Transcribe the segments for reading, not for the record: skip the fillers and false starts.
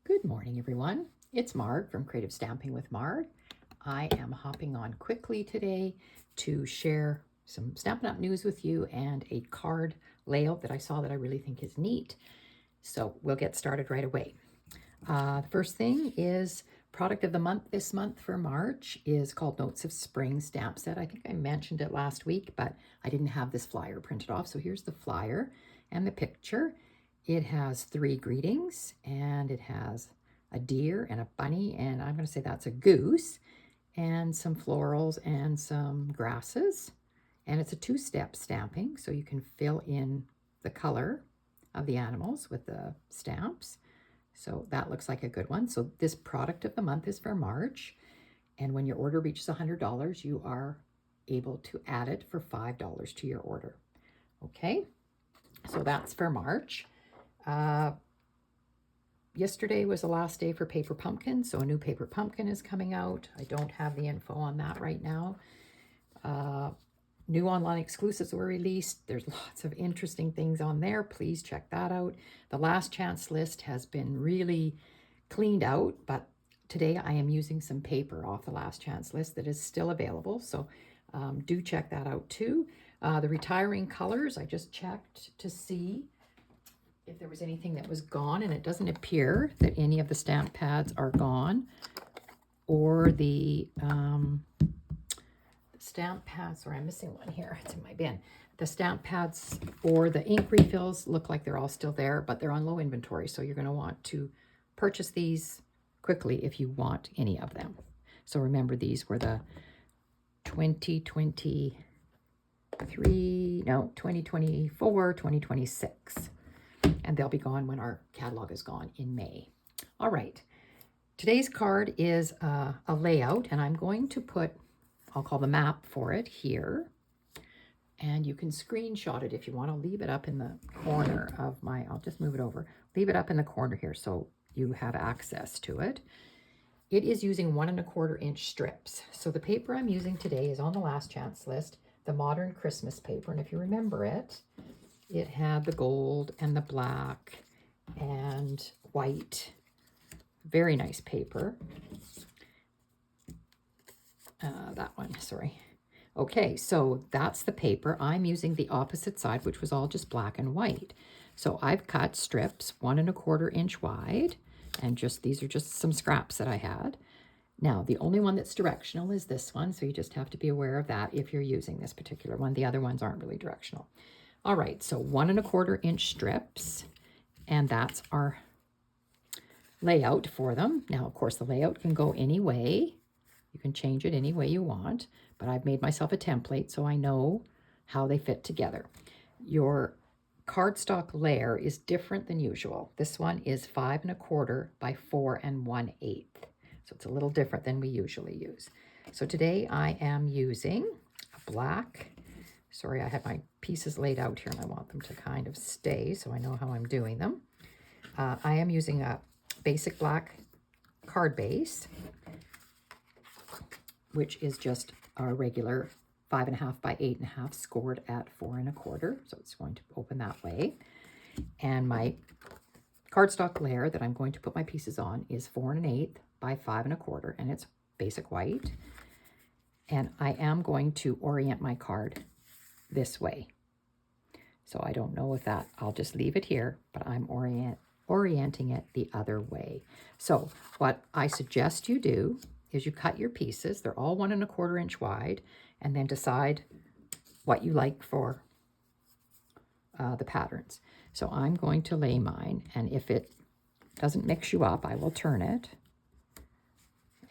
Good morning, everyone. It's Marg from Creative Stamping with Marg. I am hopping on quickly today to share some Stampin' Up! News with you and a card layout that I saw that I really think is neat. So we'll get started right away. The first thing is product of the month this month for March is called Notes of Spring stamp set. I think I mentioned it last week, but I didn't have this flyer printed off. So here's the flyer and the picture. It has 3 greetings, and it has a deer and a bunny, and I'm going to say that's a goose, and some florals and some grasses. And it's a 2-step stamping, so you can fill in the color of the animals with the stamps. So that looks like a good one. So this product of the month is for March, and when your order reaches $100, you are able to add it for $5 to your order. Okay, so that's for March. Yesterday was the last day for paper pumpkin, so a new paper pumpkin is coming out. I don't have the info on that right now. New online exclusives were released. There's lots of interesting things on there. Please check that out. The last chance list has been really cleaned out, but today I am using some paper off the last chance list that is still available, so do check that out too. The retiring colors, I just checked to see if there was anything that was gone, and it doesn't appear that any of the stamp pads are gone, or the stamp pads, sorry, I'm missing one here, it's in my bin. The stamp pads or the ink refills look like they're all still there, but they're on low inventory, so you're going to want to purchase these quickly if you want any of them. So remember, these were the 2024, 2026. And they'll be gone when our catalog is gone in May. All right, today's card is a layout, and I'm going to put, I'll call the map for it here, and you can screenshot it if you want to. Leave it up in the corner of my, I'll just move it over, leave it up in the corner here so you have access to it. It is using 1 1/4 inch strips. So the paper I'm using today is on the last chance list, the Modern Christmas paper, and if you remember it, it had the gold and the black and white. Very nice paper. That one, sorry. Okay, so that's the paper. I'm using the opposite side, which was all just black and white. So I've cut strips 1 1/4 inch wide, and just these are just some scraps that I had. Now, the only one that's directional is this one, so you just have to be aware of that if you're using this particular one. The other ones aren't really directional. All right, so 1 1/4 inch strips, and that's our layout for them. Now, of course, the layout can go any way. You can change it any way you want, but I've made myself a template so I know how they fit together. Your cardstock layer is different than usual. This one is 5 1/4 by 4 1/8. So it's a little different than we usually use. So today I am using a black. Sorry, I have my pieces laid out here and I want them to kind of stay so I know how I'm doing them. I am using a basic black card base, which is just our regular 5 1/2 by 8 1/2 scored at 4 1/4. So it's going to open that way. And my cardstock layer that I'm going to put my pieces on is 4 1/8 by 5 1/4, and it's basic white. And I am going to orient my card this way. So I don't know if that, I'll just leave it here, but I'm orienting it the other way. So what I suggest you do is you cut your pieces. They're all 1 1/4 inch wide, and then decide what you like for the patterns. So I'm going to lay mine, and if it doesn't mix you up, I will turn it,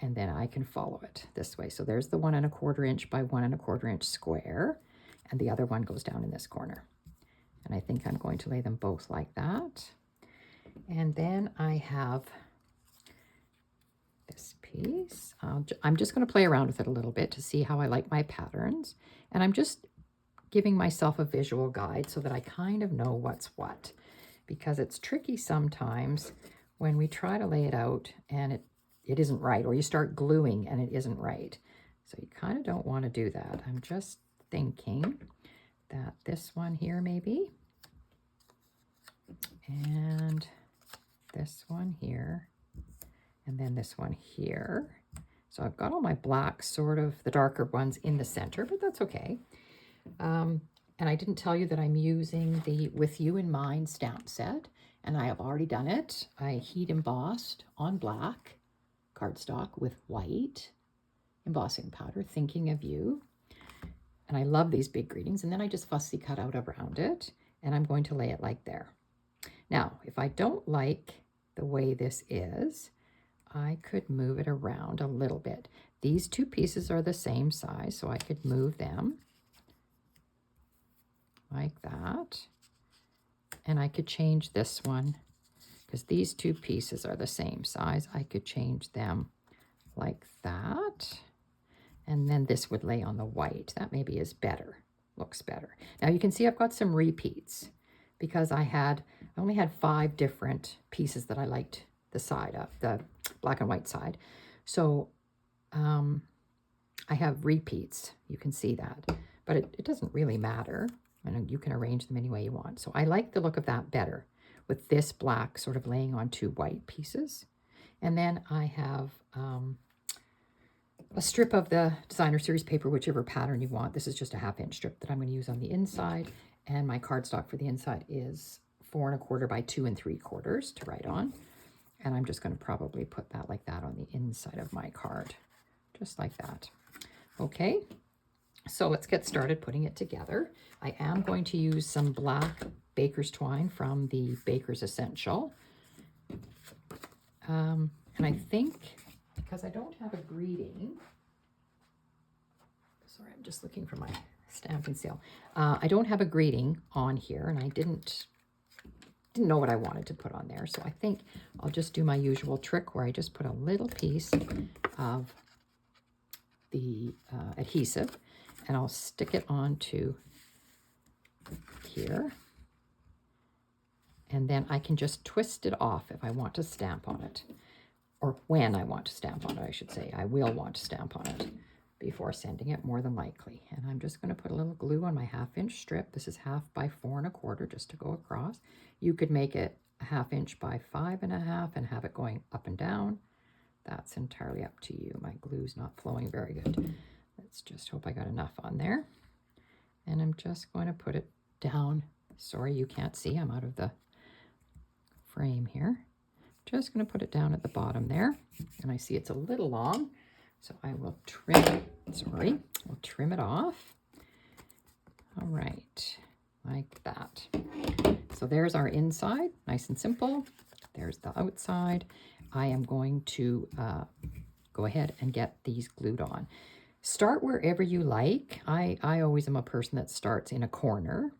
and then I can follow it this way. So there's the 1 1/4 inch by 1 1/4 inch square, and the other one goes down in this corner. And I think I'm going to lay them both like that. And then I have this piece. I'm just going to play around with it a little bit to see how I like my patterns. And I'm just giving myself a visual guide so that I kind of know what's what. Because it's tricky sometimes when we try to lay it out and it isn't right, or you start gluing and it isn't right. So you kind of don't want to do that. I'm just thinking that this one here maybe, and this one here, and then this one here. So I've got all my blacks, sort of the darker ones in the center, but that's okay. And I didn't tell you that I'm using the With You in Mind stamp set, and I have already done it. I heat embossed on black cardstock with white embossing powder, thinking of you. And I love these big greetings. And then I just fussy cut out around it, and I'm going to lay it like there. Now, if I don't like the way this is, I could move it around a little bit. These two pieces are the same size, so I could move them like that. And I could change this one because these two pieces are the same size. I could change them like that. And then this would lay on the white. That maybe is better, looks better. Now you can see I've got some repeats because I only had 5 different pieces that I liked the side of, the black and white side. So I have repeats, you can see that, but it doesn't really matter. And you can arrange them any way you want. So I like the look of that better with this black sort of laying on 2 white pieces. And then I have a strip of the designer series paper, whichever pattern you want. This is just a 1/2 inch strip that I'm going to use on the inside. And my cardstock for the inside is 4 1/4 by 2 3/4 to write on. And I'm just going to probably put that like that on the inside of my card, just like that. Okay. So let's get started putting it together. I am going to use some black baker's twine from the Baker's Essential. And I think because I don't have a greeting, sorry, I'm just looking for my stamping seal. I don't have a greeting on here, and I didn't know what I wanted to put on there. So I think I'll just do my usual trick where I just put a little piece of the adhesive, and I'll stick it onto here. And then I can just twist it off if I want to stamp on it. Or when I want to stamp on it, I should say. I will want to stamp on it before sending it, more than likely. And I'm just going to put a little glue on my 1/2 inch strip. This is 1/2 by 4 1/4 just to go across. You could make it a 1/2 inch by 5 1/2 and have it going up and down. That's entirely up to you. My glue's not flowing very good. Let's just hope I got enough on there. And I'm just going to put it down. Sorry, you can't see. I'm out of the frame here. Just going to put it down at the bottom there. And I see it's a little long, so I will trim it. Sorry, we'll trim it off. All right, like that. So there's our inside, nice and simple. There's the outside. I am going to go ahead and get these glued on. Start wherever you like. I always am a person that starts in a corner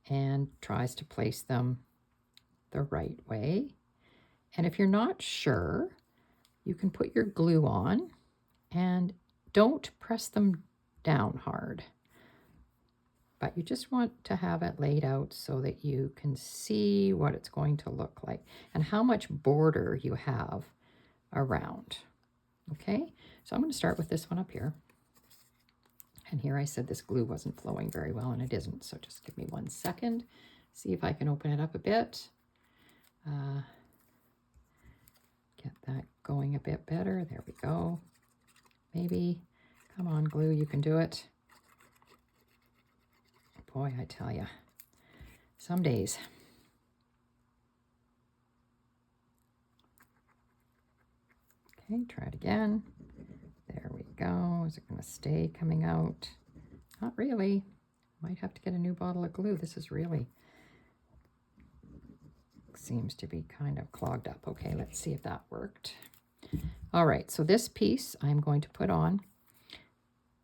and tries to place them the right way. And if you're not sure, you can put your glue on and don't press them down hard. But you just want to have it laid out so that you can see what it's going to look like and how much border you have around. Okay, so I'm going to start with this one up here. And here I said this glue wasn't flowing very well, and it isn't. So just give me 1 second. See if I can open it up a bit. Get that going a bit better. There we go. Maybe. Come on, glue, you can do it. Boy, I tell you, some days. Okay, try it again. There we go. Is it going to stay coming out? Not really. Might have to get a new bottle of glue. This is really seems to be kind of clogged up. Okay, let's see if that worked. All right, so this piece I'm going to put on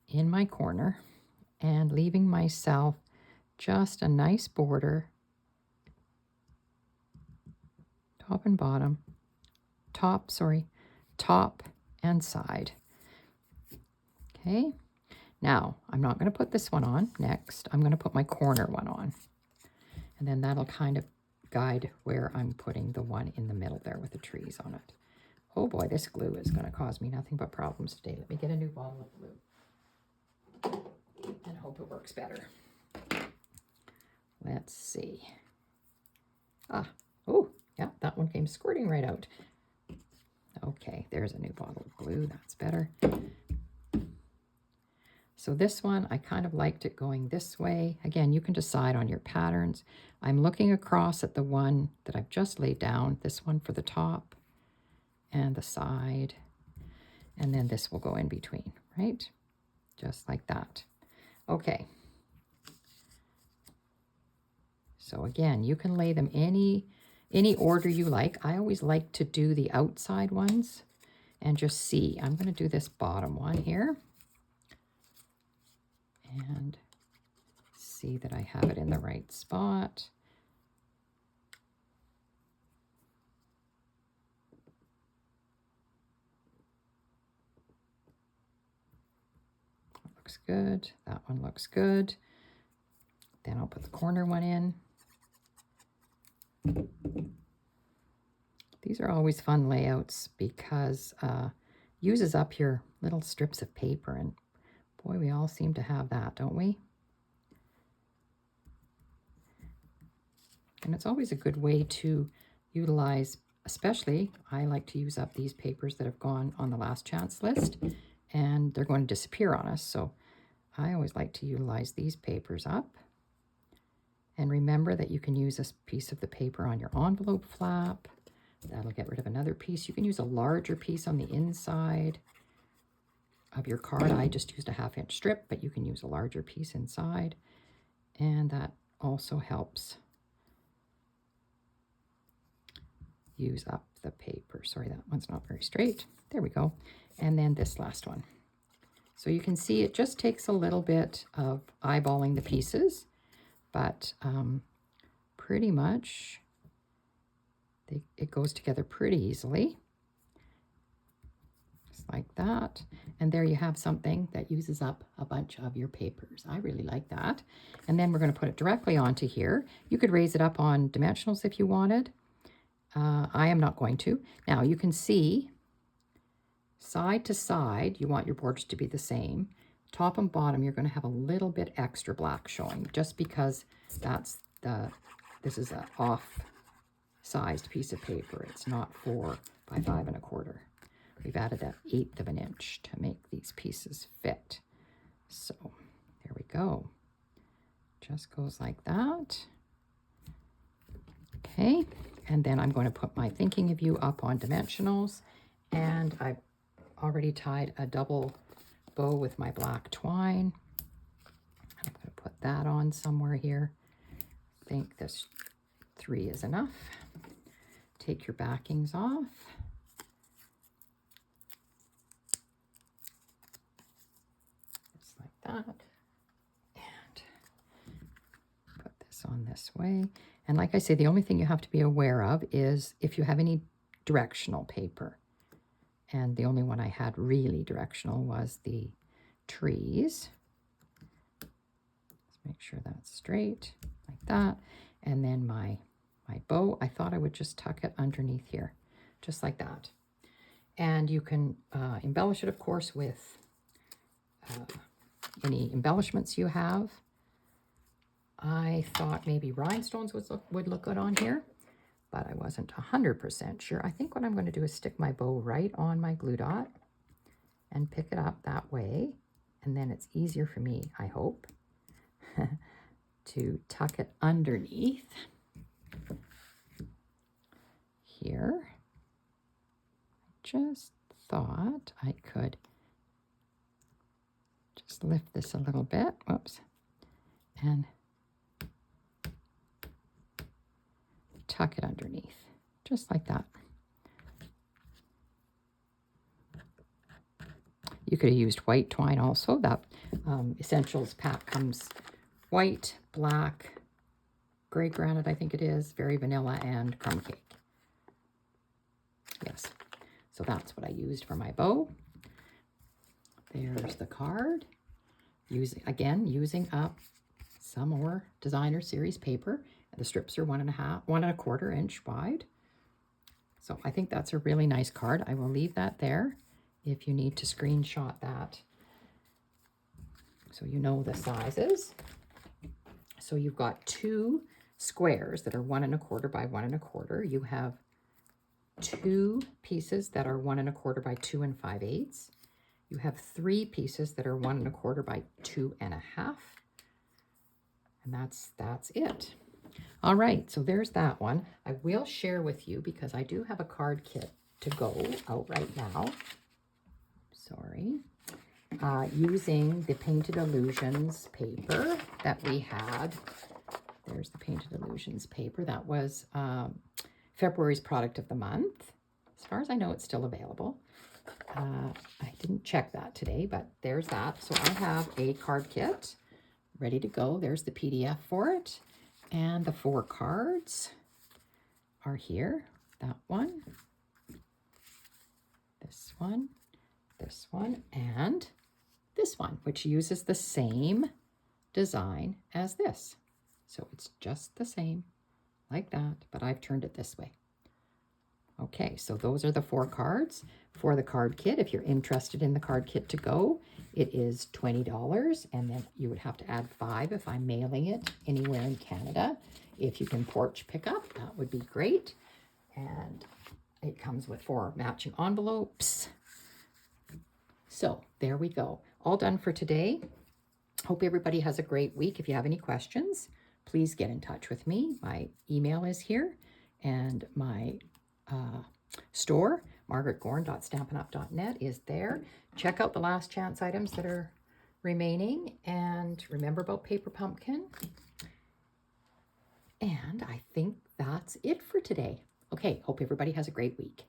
in my corner and leaving myself just a nice border, top and bottom, top and side. Okay, now I'm not going to put this one on. Next, I'm going to put my corner one on, and then that'll kind of guide where I'm putting the one in the middle there with the trees on it. Oh boy, this glue is going to cause me nothing but problems today. Let me get a new bottle of glue and hope it works better. Let's see. Oh, yeah, that one came squirting right out. Okay, there's a new bottle of glue. That's better. So this one, I kind of liked it going this way. Again, you can decide on your patterns. I'm looking across at the one that I've just laid down, this one for the top and the side, and then this will go in between, right? Just like that. Okay. So again, you can lay them any order you like. I always like to do the outside ones and just see. I'm going to do this bottom one here and see that I have it in the right spot. That looks good. That one looks good. Then I'll put the corner one in. These are always fun layouts because uses up your little strips of paper, and boy, we all seem to have that, don't we? And it's always a good way to utilize, especially I like to use up these papers that have gone on the last chance list, and they're going to disappear on us. So I always like to utilize these papers up. And remember that you can use a piece of the paper on your envelope flap. That'll get rid of another piece. You can use a larger piece on the inside of your card. I just used a 1/2-inch strip, but you can use a larger piece inside. And that also helps use up the paper. Sorry, that one's not very straight. There we go. And then this last one. So you can see it just takes a little bit of eyeballing the pieces, but pretty much it goes together pretty easily. Just like that. And there you have something that uses up a bunch of your papers. I really like that. And then we're going to put it directly onto here. You could raise it up on dimensionals if you wanted. I am not going to. Now you can see side to side, you want your borders to be the same. Top and bottom, you're going to have a little bit extra black showing just because this is an off-sized piece of paper. It's not 4 by 5 1/4. We've added that 1/8 of an inch to make these pieces fit. So there we go. Just goes like that. Okay, and then I'm going to put my thinking of you up on dimensionals, and I've already tied a double bow with my black twine. I'm going to put that on somewhere here. I think this 3 is enough. Take your backings off. Just like that. And put this on this way. And like I say, the only thing you have to be aware of is if you have any directional paper. And the only one I had really directional was the trees. Let's make sure that's straight, like that. And then my bow, I thought I would just tuck it underneath here, just like that. And you can embellish it, of course, with any embellishments you have. I thought maybe rhinestones would look good on here, but I wasn't 100% sure. I think what I'm going to do is stick my bow right on my glue dot and pick it up that way. And then it's easier for me, I hope, to tuck it underneath here. Just thought I could just lift this a little bit. Whoops. And tuck it underneath, just like that. You could have used white twine also. That Essentials pack comes white, black, gray granite, I think it is, very vanilla, and crumb cake. Yes, so that's what I used for my bow. There's the card. Using up some more designer series paper. The strips are 1 1/4 inch wide. So I think that's a really nice card. I will leave that there if you need to screenshot that so you know the sizes. So you've got 2 squares that are 1 1/4 by 1 1/4. You have 2 pieces that are 1 1/4 by 2 5/8. You have 3 pieces that are 1 1/4 by 2 1/2. And that's it. All right, so there's that one. I will share with you because I do have a card kit to go out right now. Sorry. Using the Painted Illusions paper that we had. There's the Painted Illusions paper. That was February's product of the month. As far as I know, it's still available. I didn't check that today, but there's that. So I have a card kit ready to go. There's the PDF for it. And the 4 cards are here. That one, this one, and this one, which uses the same design as this. So it's just the same, like that, but I've turned it this way. Okay, so those are the 4 cards for the card kit. If you're interested in the card kit to go, it is $20, and then you would have to add 5 if I'm mailing it anywhere in Canada. If you can porch pick up, that would be great. And it comes with 4 matching envelopes. So there we go. All done for today. Hope everybody has a great week. If you have any questions, please get in touch with me. My email is here, and my store, margaretgorn.stampinup.net, is there. Check out the last chance items that are remaining, and remember about Paper Pumpkin. And I think that's it for today. Okay, hope everybody has a great week.